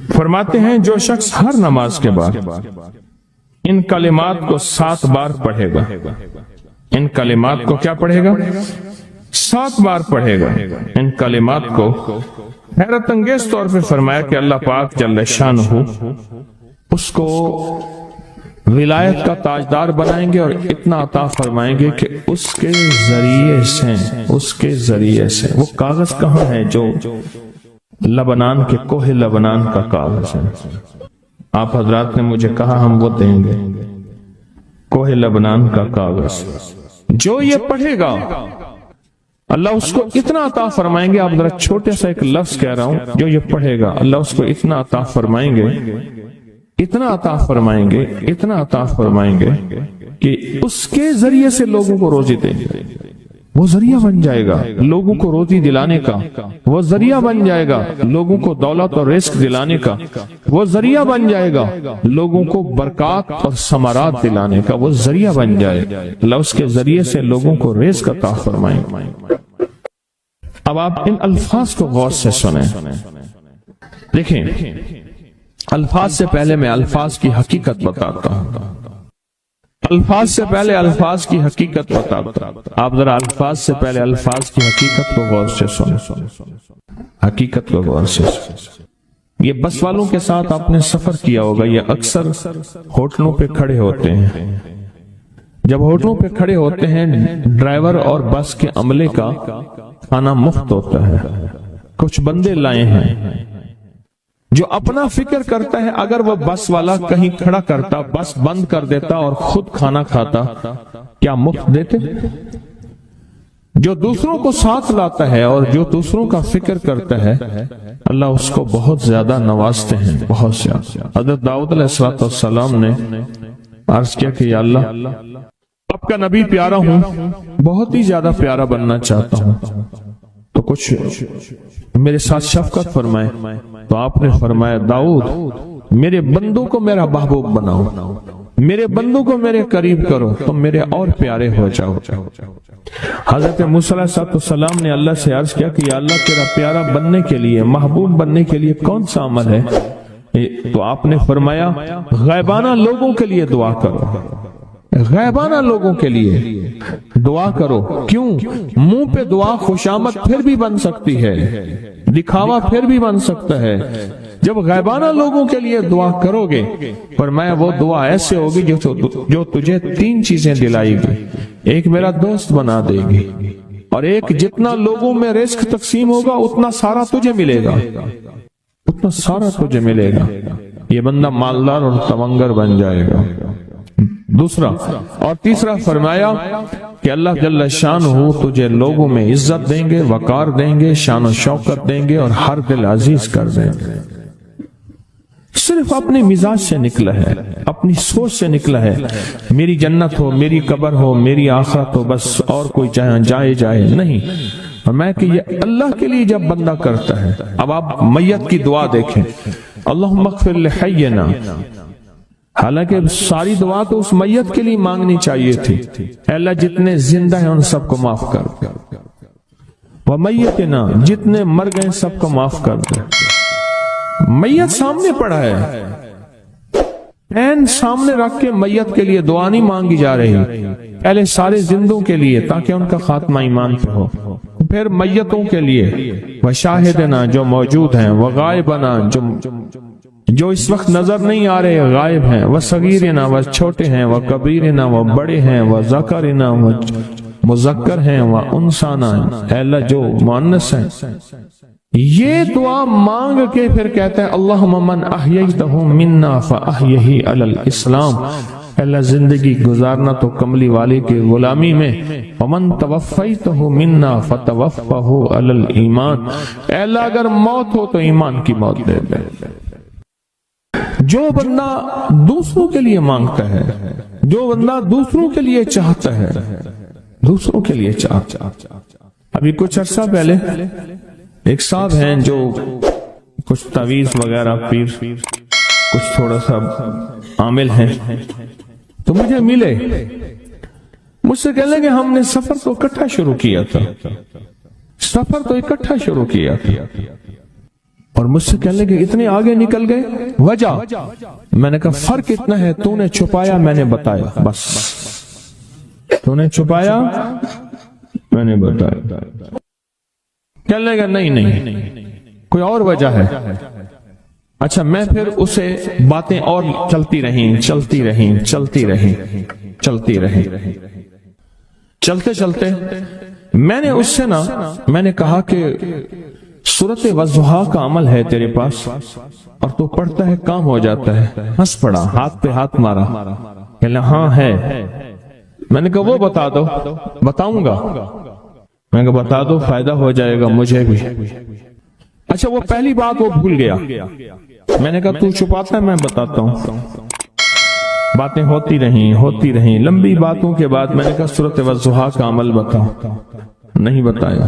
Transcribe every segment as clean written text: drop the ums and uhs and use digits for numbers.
فرماتے ہیں جو شخص ہر نماز کے بعد ان کلمات کو 7 بار پڑھے گا، ان کلمات کو کیا پڑھے گا؟ 7 بار پڑھے گا ان کلمات کو، حیرت انگیز طور پہ فرمایا کہ اللہ پاک جل شانہ اس کو ولایت کا تاجدار بنائیں گے اور اتنا عطا فرمائیں گے کہ اس کے ذریعے سے وہ کاغذ کہاں ہے جو لبنان کے کوہ لبنان کا کاغذ ہے؟ آپ حضرات نے مجھے کہا ہم وہ دیں گے، کوہ لبنان کا کاغذ جو یہ پڑھے گا اللہ اس کو اتنا عطا فرمائیں گے. آپ ذرا چھوٹے سا ایک لفظ کہہ رہا ہوں، جو یہ پڑھے گا اللہ اس کو اتنا عطا فرمائیں گے، اتنا عطا فرمائیں گے، اتنا عطا فرمائیں گے کہ اس کے ذریعے سے لوگوں کو روزی دیں گے. وہ ذریعہ بن جائے گا لوگوں کو روزی دلانے کا، وہ ذریعہ بن جائے گا لوگوں کو دولت اور رزق دلانے کا، وہ ذریعہ بن جائے گا لوگوں کو برکات اور ثمرات دلانے کا، وہ ذریعہ بن جائے اللہ اس کے ذریعے سے لوگوں کو رزق عطا فرمائیں. اب آپ ان الفاظ کو غور سے سنیں. دیکھیں، الفاظ سے پہلے میں الفاظ کی حقیقت بتاتا ہوں، الفاظ سے پہلے الفاظ کی حقیقت بتاتا ہوں. آپ ذرا الفاظ سے پہلے الفاظ کی حقیقت کو غور سے سنیں، حقیقت کو غور سے سنیں. یہ بس والوں کے ساتھ آپ نے سفر کیا ہوگا، یہ اکثر ہوٹلوں پہ کھڑے ہوتے ہیں. جب ہوٹلوں پہ کھڑے ہوتے ہیں ڈرائیور اور بس کے عملے کا کھانا مفت ہوتا ہے. کچھ بندے لائے ہیں جو اپنا فکر کرتا ہے اگر وہ بس والا کہیں کھڑا کرتا، بس بند کر دیتا اور خود کھانا کھاتا، کیا مفت دیتے؟ جو دوسروں کو ساتھ لاتا ہے اور جو دوسروں کا فکر کرتا ہے اللہ اس کو بہت زیادہ نوازتے ہیں، بہت زیادہ. حضرت داؤد علیہ السلام نے عرض کیا کہ یا اللہ آپ کا نبی پیارا ہوں، بہت ہی زیادہ پیارا بننا چاہتا ہوں، تو کچھ میرے ساتھ شفقت فرمائے. تو آپ نے فرمایا داؤد میرے بندوں کو میرا محبوب بناؤ، میرے بندوں کو میرے قریب کرو، تم میرے اور پیارے ہو جاؤ. حضرت موسیٰ علیہ السلام نے اللہ سے عرض کیا کہ یا اللہ تیرا پیارا بننے کے لیے، محبوب بننے کے لیے کون سا عمل ہے؟ تو آپ نے فرمایا غیبانہ لوگوں کے لیے دعا کرو، غیبانہ لوگوں کے لیے دعا کرو. کیوں؟ منہ پہ دعا خوشامد پھر بھی بن سکتی ہے، دکھاوا پھر بھی بن سکتا ہے. جب غیبانہ لوگوں کے لیے دعا کرو گے فرمایا وہ دعا ایسے ہوگی جو تجھے 3 چیزیں دلائے گی. ایک میرا دوست بنا دے گی، اور ایک جتنا لوگوں میں رزق تقسیم ہوگا اتنا سارا تجھے ملے گا، اتنا سارا تجھے ملے گا. یہ بندہ مالدار اور تمنگر بن جائے گا. دوسرا اور تیسرا فرمایا کہ اللہ جل شانہ تجھے لوگوں میں عزت دیں گے، وقار دیں گے، شان و شوکت دیں گے اور ہر دل عزیز کر دیں گے. صرف اپنے مزاج سے نکلا ہے، اپنی سوچ سے نکلا ہے میری جنت ہو، میری قبر ہو، میری آخرت ہو، بس اور کوئی جائے نہیں. میں کہ یہ اللہ کے لیے جب بندہ کرتا ہے. اب آپ میت کی دعا دیکھیں، اللہم اغفر لحینا، حالانکہ ساری دعا تو اس میت کے لیے مانگنی چاہیے تھی. اے اللہ جتنے زندہ ہیں ان سب کو معاف کر، ومیتنا جتنے مر گئے سب کو معاف کر دے. میت سامنے پڑا ہے، پین سامنے رکھ کے میت کے لیے دعا نہیں مانگی جا رہی. پہلے سارے زندوں کے لیے تاکہ ان کا خاتمہ ایمان پہ ہو، پھر میتوں کے لیے وشاہدنا جو موجود ہیں، وغائبنا جو اس وقت نظر نہیں آ رہے غائب ہیں، وصغیرنا وہ چھوٹے ہیں، وکبیرنا وہ بڑے ہیں، وذکرنا وہ مذکر ہیں، وانثانا اے اللہ جو مؤنث ہیں. یہ دعا مانگ کے پھر کہتا ہے اللہم من احییتہ منا فاحیہ علی الاسلام، اللہ زندگی گزارنا تو کملی والے کی غلامی میں، ومن توفیتہ منا فتوفہ علی الایمان، اے اللہ اگر موت ہو تو ایمان کی موت دے دے. جو بندہ دوسروں کے لیے مانگتا ہے، جو بندہ دوسروں کے لیے چاہتا ہے، دوسروں کے لیے چاہتا ہے. ابھی کچھ عرصہ پہلے ایک صاحب ہیں جو کچھ تعویذ وغیرہ پیر کچھ تھوڑا سا عامل ہیں، تو مجھے ملے، مجھ سے کہنے لگے ہم نے سفر تو اکٹھا شروع کیا تھا، سفر تو اکٹھا شروع کیا تھا. اور مجھ سے کہنے لگے اتنے آگے نکل گئے، وجہ؟ میں نے کہا فرق اتنا ہے، تو نے چھپایا، میں نے بتایا، بس تو نے چھپایا، میں نے بتایا۔ کہنے لگا نہیں کوئی اور وجہ ہے۔ اچھا، میں پھر اسے باتیں اور چلتی رہیں۔ چلتے چلتے میں نے اس سے میں نے کہا کہ سورۃ والضحیٰ کا عمل ہے تیرے پاس اور تو پڑھتا ہے، کام ہو جاتا ہے۔ ہنس پڑا، ہاتھ پہ ہاتھ مارا، کہنے ہاں ہے۔ میں نے کہا وہ بتا دو۔ بتاؤں گا، میں نے کہا بتا دو، فائدہ ہو جائے گا مجھے بھی۔ اچھا، وہ پہلی بات وہ بھول گیا۔ میں نے کہا تو چھپاتا ہے، میں بتاتا ہوں۔ باتیں ہوتی رہیں لمبی باتوں کے بعد میں نے کہا سورۃ والضحیٰ کا عمل بتاؤ، نہیں بتایا۔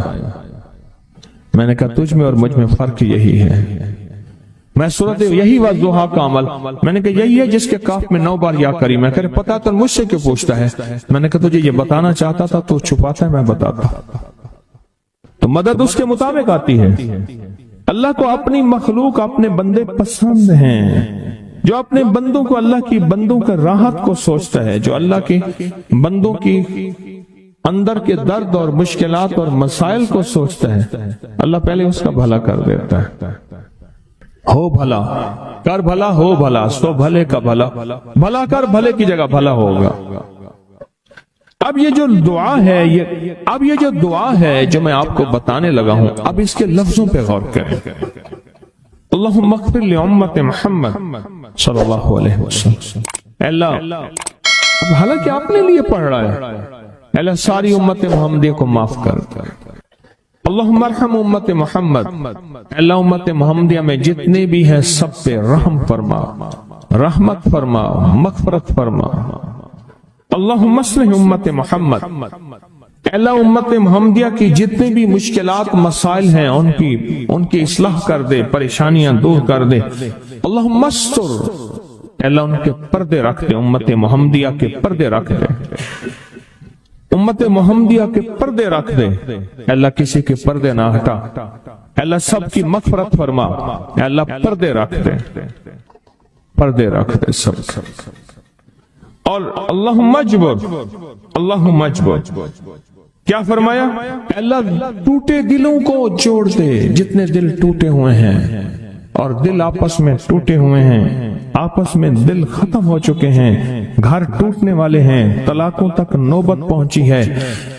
میں نے کہا تجھ میں اور مجھ میں فرق یہی ہے، میں سورۃ یہی والضحیٰ کا عمل، میں نے کہا یہی ہے جس کے کاف میں 9 بار یا کری۔ میں کہا پتا تو مجھ سے کیوں پوچھتا ہے؟ میں نے کہا تجھے یہ بتانا چاہتا تھا، تو چھپاتا ہے، میں بتاتا۔ تو مدد اس کے مطابق آتی ہے۔ اللہ کو اپنی مخلوق، اپنے بندے پسند ہیں، جو اپنے بندوں کو، اللہ کی بندوں کا راحت کو سوچتا ہے، جو اللہ کے بندوں کی اندر کے درد اور مشکلات اور مسائل کو سوچتا ہے، اللہ پہلے اس کا بھلا کر دیتا ہے۔ ہو بھلا کر بھلا، ہو بھلا سو بھلے کا بھلا، بھلا کر بھلے کی جگہ بھلا ہوگا۔ اب یہ جو دعا ہے جو میں آپ کو بتانے لگا ہوں، اب اس کے لفظوں پہ غور کریں۔ اللہم اغفر لامت محمد صلی اللہ علیہ وسلم۔ اللہ، اب حالانکہ آپ نے لیے پڑھ رہا ہے، اللہ ساری امت محمدیہ کو معاف کر۔ اللہم ارحم امت محمد، اللہ امت محمدیہ میں جتنے بھی ہیں سب پہ رحم فرما، رحمت فرما، مغفرت فرما۔ اللہم اصلح امت محمد، اللہ امت محمدیہ کی جتنے بھی مشکلات مسائل ہیں ان کی اصلاح کر دے، پریشانیاں دور کر دے۔ اللہم استر، اللہ ان کے پردے رکھ دے، امت محمدیہ کے پردے رکھ دے، امت محمدیہ کے پردے رکھ دے، اللہ کسی کے پردے نہ ہٹا، اللہ سب کی مغفرت فرما، اللہ پردے رکھ دے، پردے رکھ دے سب۔ اور اللہم اجبر، اللہم اجبر، کیا فرمایا؟ اللہ ٹوٹے دلوں کو جوڑ دے، جتنے دل ٹوٹے ہوئے ہیں اور دل آپس میں ٹوٹے ہوئے ہیں، آپس میں دل ختم ہو چکے ہیں، گھر ٹوٹنے والے ہیں، طلاقوں تک نوبت پہنچی ہے،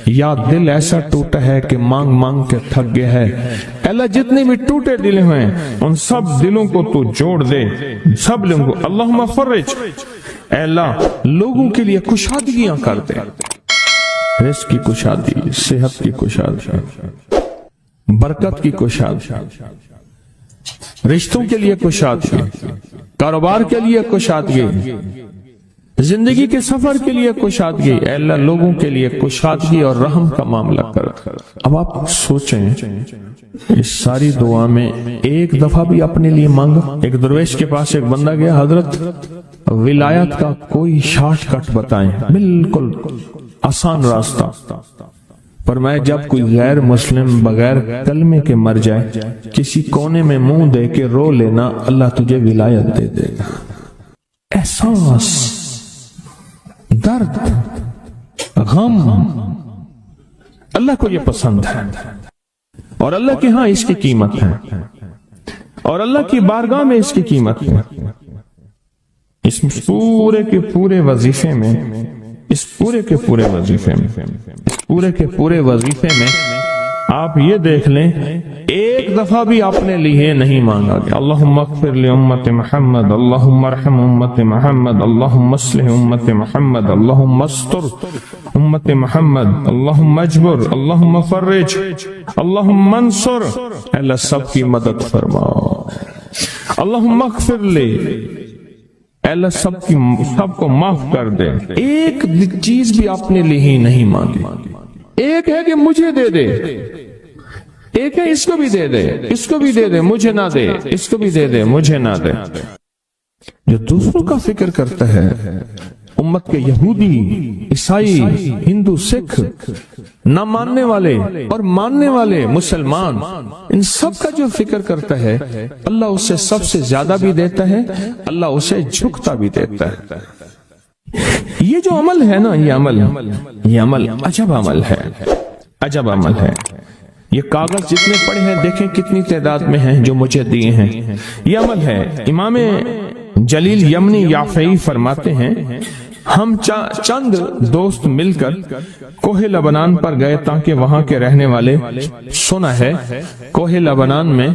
یا دل ایسا ٹوٹا ہے کہ مانگ مانگ کے تھک گیا ہے۔ اللہ جتنے بھی ٹوٹے دل ہیں ان سب دلوں کو تو جوڑ دے، سب لوگوں کو۔ اللہم فرج، اے اللہ لوگوں کے لیے کشادگیاں کر دے، رزق کی کشادگی، صحت کی کشادگی، برکت کی کشادگی، رشتوں کے لیے کشادگی، کاروبار کے لیے کشادگی، زندگی کے سفر کے لیے کشادگی۔ اے اللہ لوگوں کے لیے کشادگی اور رحم کا معاملہ کر۔ اب آپ سوچیں اس ساری دعا میں ایک دفعہ بھی اپنے لیے مانگا؟ ایک درویش کے پاس ایک بندہ گیا، حضرت ولایت کا کوئی شارٹ کٹ بتائیں، بالکل آسان راستہ۔ فرمایا جب کوئی غیر مسلم بغیر کلمے کے مر جائے، کسی کونے میں منہ دے کے رو لینا، اللہ تجھے ولایت دے دے گا۔ احساس، درد، غم، اللہ کو یہ پسند ہے، اور اللہ کے ہاں اس کی قیمت ہے، اور اللہ کی بارگاہ میں اس کی قیمت ہے۔ اس پورے کے پورے وظیفے میں، اس پورے کے پورے وظیفے میں آپ یہ دیکھ لیں ایک دفعہ بھی آپ نے لیے نہیں مانگا گیا اللہم اغفر لامت محمد، اللہم ارحم امت محمد، اللہم اصلح امت محمد، اللہم استر امت محمد، اللہم اجبر، اللہم فرج، اللہم منصر، اللہ سب کی مدد فرما، اللہم اغفر لے، اللہ سب کو معاف کر دے۔ ایک چیز بھی آپ نے لی ہی نہیں مانگی۔ ایک ہے کہ مجھے دے دے، ایک ہے اس کو بھی دے دے، اس کو بھی دے دے، مجھے نہ دے، اس کو بھی دے دے، مجھے نہ دے۔ جو دوسروں کا فکر کرتا ہے امت کے یہودی، عیسائی، ہندو، سکھ، نہ ماننے والے اور ماننے والے مسلمان، ان سب کا جو فکر کرتا ہے اللہ اسے سب سے زیادہ بھی دیتا ہے، اللہ اسے جھکتا بھی دیتا ہے۔ یہ جو عمل ہے نا، یہ عمل عجب عمل ہے، عجب عمل ہے۔ یہ کاغذ جتنے پڑے ہیں دیکھیں کتنی تعداد میں ہیں جو مجھے دیے ہیں، یہ عمل ہے۔ امام جلیل یمنی یافعی فرماتے ہیں ہم چند دوست مل کر کوہ لبنان پر گئے تاکہ وہاں کے رہنے والے، سنا ہے کوہ لبنان میں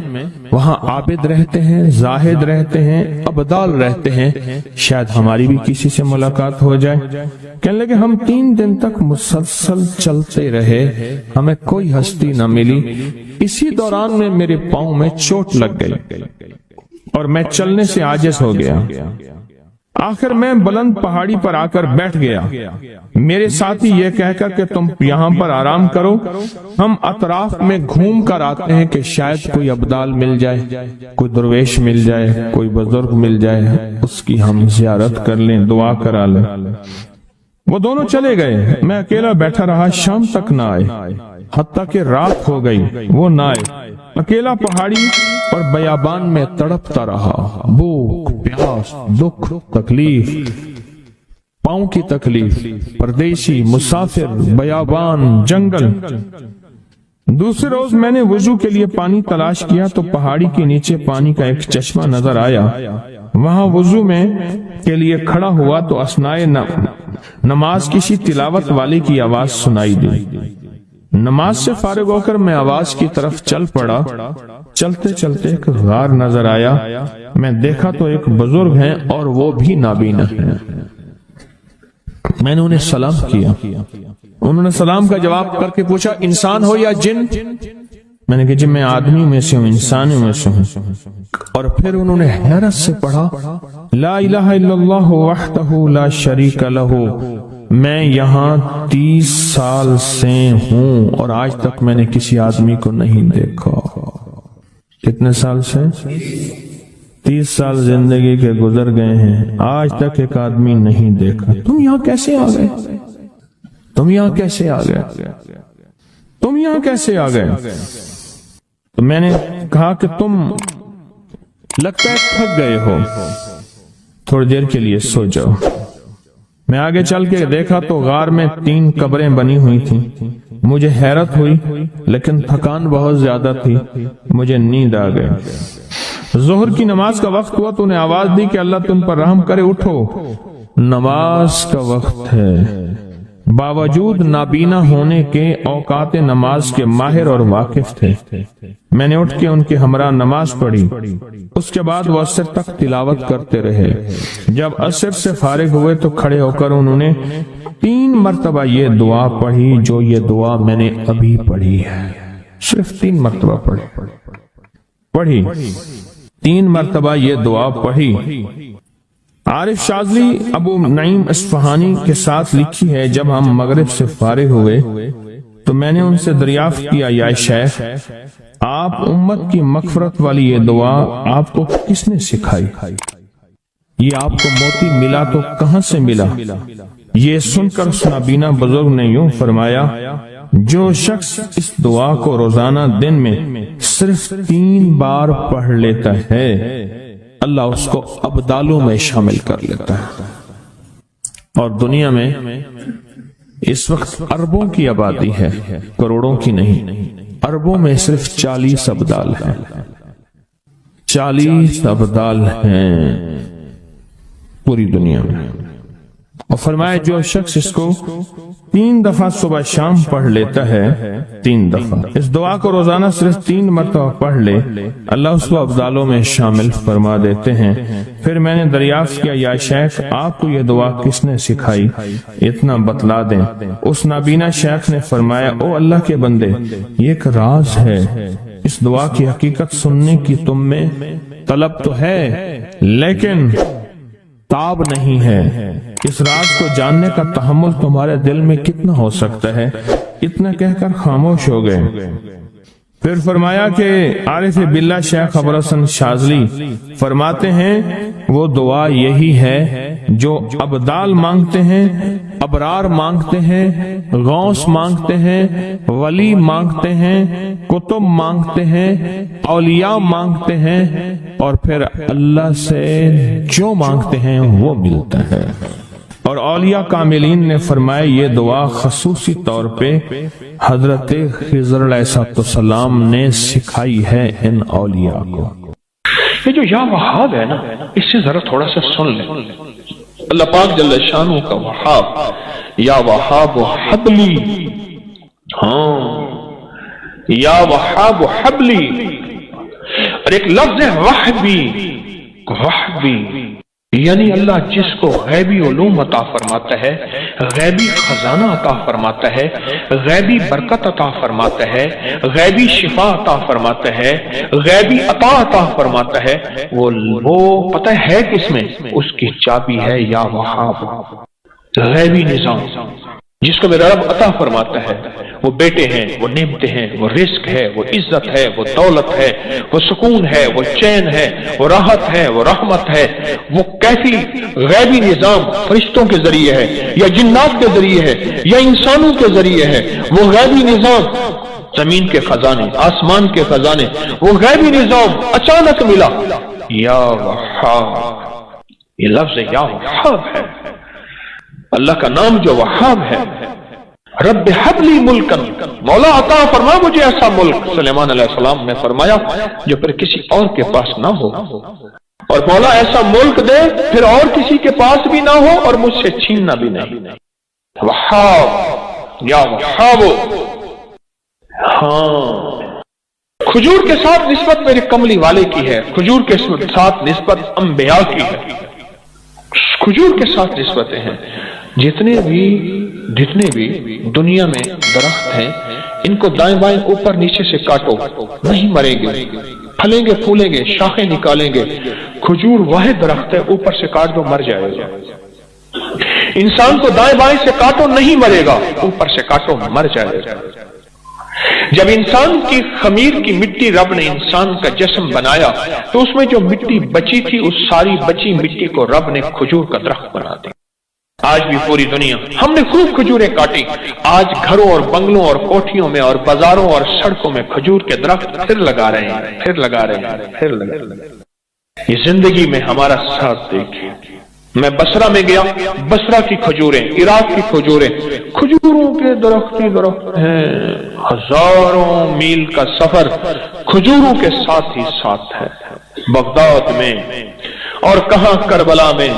وہاں عابد رہتے ہیں، زاہد رہتے ہیں، ابدال رہتے ہیں، شاید ہماری بھی کسی سے ملاقات ہو جائے۔ کہنے لگے ہم 3 دن تک مسلسل چلتے رہے، ہمیں کوئی ہستی نہ ملی۔ اسی دوران میں میرے پاؤں میں چوٹ لگ گئی اور میں چلنے سے عاجز ہو گیا۔ آخر میں بلند پہاڑی پر آ کر بیٹھ گیا۔ میرے ساتھی یہ کہہ کر کہ تم یہاں پر آرام کرو، ہم اطراف میں گھوم کر آتے ہیں کہ شاید کوئی ابدال مل جائے، کوئی درویش مل جائے، کوئی بزرگ مل جائے، اس کی ہم زیارت کر لیں، دعا کرا لیں۔ وہ دونوں چلے گئے، میں اکیلا بیٹھا رہا، شام تک نہ آئے، حتیٰ کہ رات ہو گئی، وہ نہ آئے۔ اکیلا پہاڑی اور بیابان میں تڑپتا رہا، بھوک، پیاس، دکھ، تکلیف، پاؤں کی تکلیف، پردیسی، مسافر، بیابان، جنگل۔ دوسرے روز میں نے وضو کے لیے پانی تلاش کیا تو پہاڑی کے نیچے پانی کا ایک چشمہ نظر آیا۔ وہاں وضو میں کے لیے کھڑا ہوا تو اثنائے نماز کسی تلاوت والے کی آواز سنائی دی۔ نماز سے فارغ ہو کر میں آواز کی طرف چل پڑا۔ چلتے چلتے ایک غار نظر آیا، میں دیکھا تو ایک بزرگ ہیں اور وہ بھی نابینا ہیں۔ میں نے انہیں سلام کیا، انہوں نے سلام کا جواب کر کے پوچھا انسان ہو یا جن؟ میں نے کہا جی میں آدمی میں سے ہوں، انسانوں میں سے ہوں۔ اور پھر انہوں نے حیرت سے پڑھا لا الہ الا اللہ وحدہ لا شریک لہ، میں یہاں 30 سال سے ہوں اور آج تک میں نے کسی آدمی کو نہیں دیکھا۔ کتنے سال سے؟ 30 سال زندگی کے گزر گئے ہیں، آج تک ایک آدمی نہیں دیکھا۔ تم یہاں کیسے آ گئے؟ تم یہاں کیسے آ گئے؟ تم یہاں کیسے آ گئے؟ تو میں نے کہا کہ تم لگتا ہے تھک گئے ہو، تھوڑی دیر کے لیے سو جاؤ۔ میں آگے چل کے دیکھا تو غار میں 3 قبریں بنی ہوئی تھیں۔ مجھے حیرت ہوئی لیکن تھکان بہت زیادہ تھی، مجھے نیند آ گئی۔ ظہر کی نماز کا وقت ہوا تو انہیں آواز دی کہ اللہ تم پر رحم کرے، اٹھو نماز کا وقت ہے۔ باوجود نابینا ہونے کے اوقات نماز کے ماہر اور واقف تھے۔ میں نے اٹھ کے ان کے ہمراہ نماز پڑھی، اس کے بعد وہ عصر تک تلاوت کرتے رہے۔ جب عصر سے فارغ ہوئے تو کھڑے ہو کر انہوں نے 3 مرتبہ یہ دعا پڑھی جو یہ دعا میں نے ابھی پڑھی ہے، صرف 3 مرتبہ پڑھی 3 مرتبہ یہ دعا پڑھی۔ عارف شاذلی ابو نعیم اصفہانی کے ساتھ لکھی ہے جب ہم مغرب سے فارغ ہوئے تو میں نے ان سے دریافت کیا یا شیخ آپ امت کی مغفرت والی یہ دعا آپ کو کس نے سکھائی؟ یہ آپ کو موتی ملا تو کہاں سے ملا؟ یہ سن کر اس نابینا بزرگ نے یوں فرمایا جو شخص اس دعا کو روزانہ دن میں صرف 3 بار پڑھ لیتا ہے اللہ اس کو ابدالوں میں شامل کر لیتا ہے۔ اور دنیا میں اس وقت اربوں کی آبادی ہے، کروڑوں کی نہیں، اربوں میں صرف 40 ابدال ہیں، 40 ابدال ہیں پوری دنیا میں۔ اور فرمایا جو شخص اس کو 3 دفعہ صبح شام پڑھ لیتا ہے، 3 دفعہ اس دعا کو روزانہ صرف 3 مرتبہ پڑھ لے اللہ اس کو ابدالوں میں شامل فرما دیتے ہیں۔ پھر میں نے دریافت کیا یا شیخ آپ کو یہ دعا کس نے سکھائی؟ اتنا بتلا دیں۔ اس نابینا شیخ نے فرمایا او اللہ کے بندے یہ ایک راز ہے، اس دعا کی حقیقت سننے کی تم میں طلب تو ہے لیکن تاب نہیں ہے، اس راز کو جاننے کا تحمل تمہارے دل میں کتنا ہو سکتا ہے؟ اتنا کہہ کر خاموش ہو گئے۔ پھر فرمایا کہ عارف باللہ شیخ ابو الحسن شاذلی فرماتے ہیں وہ دعا یہی ہے جو ابدال مانگتے ہیں، ابرار مانگتے ہیں، غوث مانگتے ہیں، ولی مانگتے ہیں، کتب مانگتے ہیں، اولیاء مانگتے ہیں، اور پھر اللہ سے جو مانگتے ہیں وہ ملتا ہے۔ اور اولیاء کاملین نے فرمایا یہ دعا خصوصی طور پہ حضرت خضر علیہ السلام نے سکھائی ہے ان اولیاء کو۔ یہ جو یا وہاب ہے نا، اس سے ذرا تھوڑا سا سن لیں۔ اللہ پاک جل شانہ کا وہاب، یا وہاب حبلی، ہاں یا وہاب حبلی، اور ایک لفظ ہے وحبی، وحبی یعنی اللہ جس کو غیبی علوم عطا فرماتا ہے، غیبی خزانہ عطا فرماتا ہے، غیبی برکت عطا فرماتا ہے، غیبی شفا عطا فرماتا ہے، غیبی عطا فرماتا ہے، وہ پتہ ہے کس میں؟ اس کی چابی ہے یا وہاب، غیبی نظام جس کو میرا رب عطا فرماتا ہے۔ وہ بیٹے ہیں، وہ نعمتیں ہیں، وہ رزق ہے، وہ عزت ہے، وہ دولت ہے، وہ سکون ہے، وہ چین ہے، وہ راحت ہے، وہ رحمت ہے۔ وہ کیسی غیبی نظام فرشتوں کے ذریعے ہے یا جنات کے ذریعے ہے یا انسانوں کے ذریعے ہے، وہ غیبی نظام، زمین کے خزانے، آسمان کے خزانے، وہ غیبی نظام اچانک ملا۔ یا وہاب، یہ لفظ یا وہاب ہے، اللہ کا نام جو وہاب ہے۔ رب حبلی ملکن، مولا عطا فرما مجھے ایسا ملک، سلیمان علیہ السلام نے فرمایا جو پھر کسی اور کے پاس نہ ہو، اور مولا ایسا ملک دے پھر اور کسی کے پاس بھی نہ ہو اور مجھ سے چھیننا بھی نہیں۔ وہاب، یا وہاب، ہاں کھجور کے ساتھ نسبت میرے کملی والے کی ہے، کھجور کے ساتھ نسبت انبیاء کی ہے، کھجور کے ساتھ نسبتیں ہیں۔ جتنے بھی دنیا میں درخت ہیں، ان کو دائیں بائیں اوپر نیچے سے کاٹو، نہیں مریں گے، پھلیں گے پھولیں گے، شاخیں نکالیں گے۔ کھجور واحد درخت ہے، اوپر سے کاٹ دو مر جائے گا۔ انسان کو دائیں بائیں سے کاٹو نہیں مرے گا، اوپر سے کاٹو مر جائے گا۔ جب انسان کی خمیر کی مٹی رب نے انسان کا جسم بنایا تو اس میں جو مٹی بچی تھی، اس ساری بچی مٹی کو رب نے کھجور کا درخت بنا دیا۔ آج بھی پوری دنیا ہم نے خوب کھجوریں کاٹی، آج گھروں اور بنگلوں اور کوٹھیوں میں اور بازاروں اور سڑکوں میں کھجور کے درخت پھر لگا رہے ہیں، پھر لگا رہے ہیں، پھر لگا رہے ہیں۔ یہ زندگی میں ہمارا ساتھ دیکھیں۔ میں بصرہ میں گیا، بصرہ کی کھجوریں، عراق کی کھجوریں، کھجوروں کے درخت ہی درخت ہیں، ہزاروں میل کا سفر کھجوروں کے ساتھ ہی ساتھ ہے۔ بغداد میں اور کہاں کربلا میں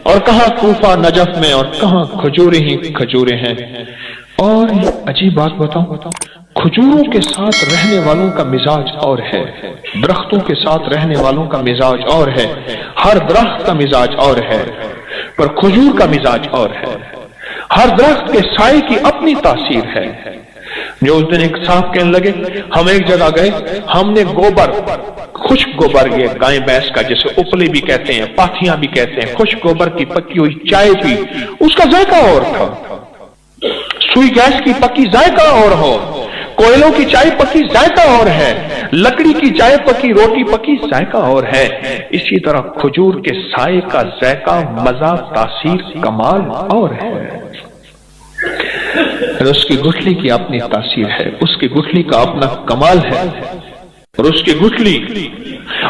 اور کہاں کوفہ نجف میں اور کہاں کھجوریں ہی کھجوریں ہیں۔ اور عجیب بات بتاؤں، کھجوروں کے ساتھ رہنے والوں کا مزاج اور ہے، درختوں کے ساتھ رہنے والوں کا مزاج اور ہے، ہر درخت کا مزاج اور ہے، پر کھجور کا مزاج اور ہے۔ ہر درخت کے سائے کی اپنی تاثیر ہے۔ جو اس دن ایک صاحب کہنے لگے، ہم ایک جگہ گئے، ہم نے گوبر، خشک گوبر، یہ گائے بھینس کا جسے اپلے بھی کہتے ہیں، پاتھیاں بھی کہتے ہیں، خشک گوبر کی پکی ہوئی چائے پی، اس کا ذائقہ اور تھا۔ سوئی گیس کی پکی ذائقہ اور ہو، کوئلوں کی چائے پکی ذائقہ اور ہے، لکڑی کی چائے پکی، روٹی پکی ذائقہ اور ہے۔ اسی طرح کھجور کے سائے کا ذائقہ، مزہ، تاثیر، کمال اور ہے۔ اس کی گٹھلی کی اپنی تاثیر ہے، اس کی گٹھلی کا اپنا کمال ہے، اور اس کی گٹھلی،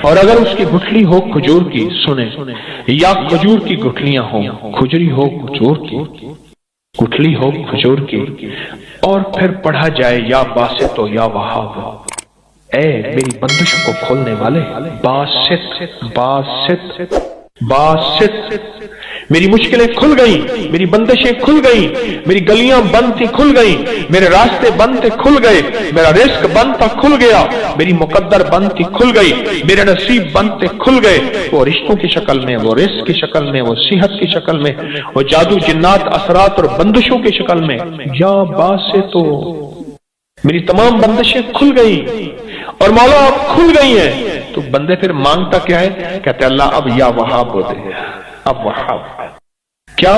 اور اگر اس کی گٹھلی ہو کھجور کی، سنیں، یا کھجور کی گٹھلیاں ہوں، کھجری ہو کھجور کی، گٹھلی ہو کھجور کی، اور پھر پڑھا جائے یا باسط و یا وہاب، اے میری بندشوں کو کھولنے والے، باسط باسط باسط، میری مشکلیں کھل گئیں، میری بندشیں کھل گئیں، میری گلیاں بند تھی کھل گئیں، میرے راستے بند تھے کھل گئے، میرا رزق بند تھا کھل گیا، میری مقدر بند تھی کھل گئی، میرے نصیب بند تھے کھل گئے، وہ رشتوں کی شکل میں، وہ رزق کی شکل میں، وہ صحت کی شکل میں، وہ جادو جنات اثرات اور بندشوں کی شکل میں، یا باسط، تو میری تمام بندشیں کھل گئیں اور مولا اب کھل گئی ہیں۔ تو بندے پھر مانگتا کیا ہے؟ کہتے اللہ اب یا وہاب دے، اب وہاب کیا؟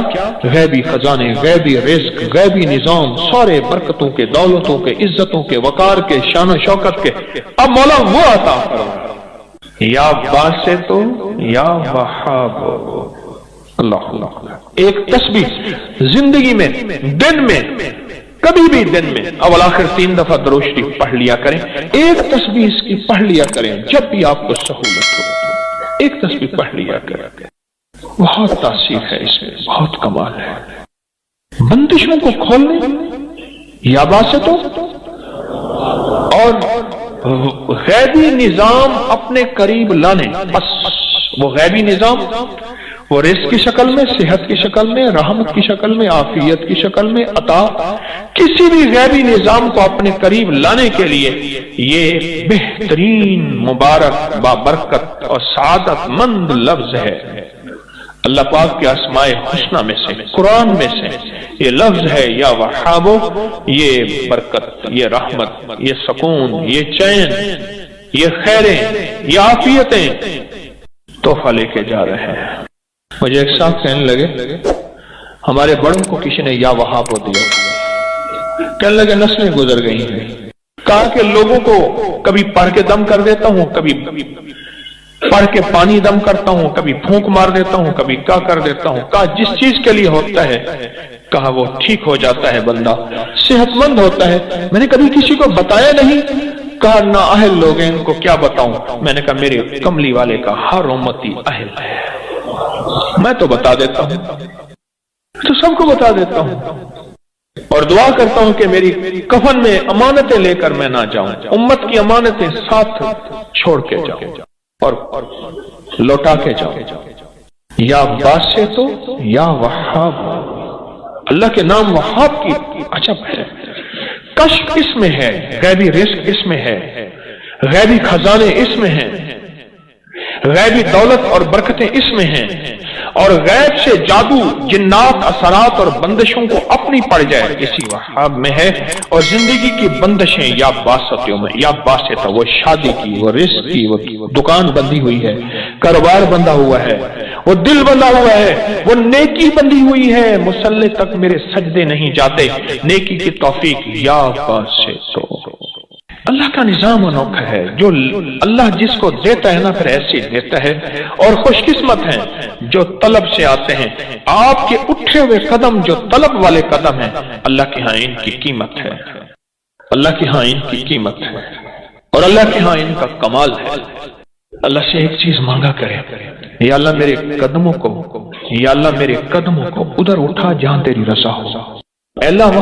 غیبی خزانے، غیبی رزق، غیبی نظام، سارے برکتوں کے، دولتوں کے، عزتوں کے، وقار کے، شان و شوکت کے، اب مولا وہ عطا فرما، یا باسط یا وہاب، اللہ اللہ ایک تسبیح زندگی میں دن میں کبھی بھی دن میں اول آخر 3 دفعہ درود شریف پڑھ لیا کریں. ایک تسبیح اس کی پڑھ لیا کریں جب بھی آپ کو سہولت ہو. ایک تسبیح پڑھ لیا کریں. بہت تاثیر ہے اس میں, بہت کمال ہے. بندشوں کو کھولنے یا باستوں اور غیبی نظام اپنے قریب لانے. بس وہ غیبی نظام وہ رزق کی شکل میں, صحت کی شکل میں, رحمت کی شکل میں, عافیت کی شکل میں, عطا, کسی بھی غیبی نظام کو اپنے قریب لانے کے لیے یہ بہترین مبارک بابرکت اور سعادت مند لفظ ہے. اللہ پاک کے اسماء حسنہ میں سے, قرآن میں سے یہ لفظ ہے یا وہابو. یہ برکت, یہ رحمت, یہ سکون, یہ چین, یہ خیریں, یہ عافیتیں تحفہ لے کے جا رہے ہیں. مجھے ایک صاحب کہنے لگے ہمارے بڑوں کو کسی نے یا وہابو دیا. کہنے لگے نسلیں گزر گئی ہیں. کہا کہ لوگوں کو کبھی پڑھ کے دم کر دیتا ہوں, کبھی پڑھ کے پانی دم کرتا ہوں, کبھی پھونک مار دیتا ہوں, کبھی کیا کر دیتا ہوں. کہا جس چیز کے لیے ہوتا ہے کہا وہ ٹھیک ہو جاتا ہے, بندہ صحت مند ہوتا ہے. میں نے کبھی کسی کو بتایا نہیں. کہا نہ اہل لوگ ہیں, ان کو کیا بتاؤں. میں نے کہا میرے کملی والے کا ہر امتی اہل ہے, میں تو بتا دیتا ہوں, تو سب کو بتا دیتا ہوں. اور دعا کرتا ہوں کہ میری کفن میں امانتیں لے کر میں نہ جاؤں, امت کی امانتیں ساتھ چھوڑ کے جاؤں اور لوٹا کے جاؤں. یا باسطو یا وہاب. اللہ کے نام وہاب کی عجب ہے. کشف اس میں ہے, غیبی رزق اس میں ہے, غیبی خزانے اس میں ہیں, غیبی دولت اور برکتیں اس میں ہیں, اور غیب سے جادو, جنات, اثرات اور بندشوں کو اپنی پڑ جائے اسی وہاب میں ہے. اور زندگی کی بندشیں یا باستوں میں, یا باسطہ وہ شادی کی, وہ رزق کی, وہ دکان بندی ہوئی ہے, کاروبار بندہ ہوا ہے, وہ دل بندہ ہوا ہے, وہ نیکی بندی ہوئی ہے. مسلح تک میرے سجدے نہیں جاتے, نیکی کی توفیق یا باستوں. اللہ کا نظام انوکھا ہے. جو اللہ جس کو دیتا ہے نا پھر ایسے دیتا ہے. اور خوش قسمت ہیں جو طلب سے آتے ہیں. آپ کے اٹھے ہوئے قدم جو طلب والے قدم ہیں, اللہ کے ہاں ان کی قیمت ہے, اللہ کے ہاں ان کی قیمت ہے, اور اللہ کے ہاں ان کا کمال ہے. اللہ سے ایک چیز مانگا کرے, یا اللہ میرے قدموں کو, یا اللہ میرے قدموں کو ادھر اٹھا جہاں تیری رضا ہو. اللہ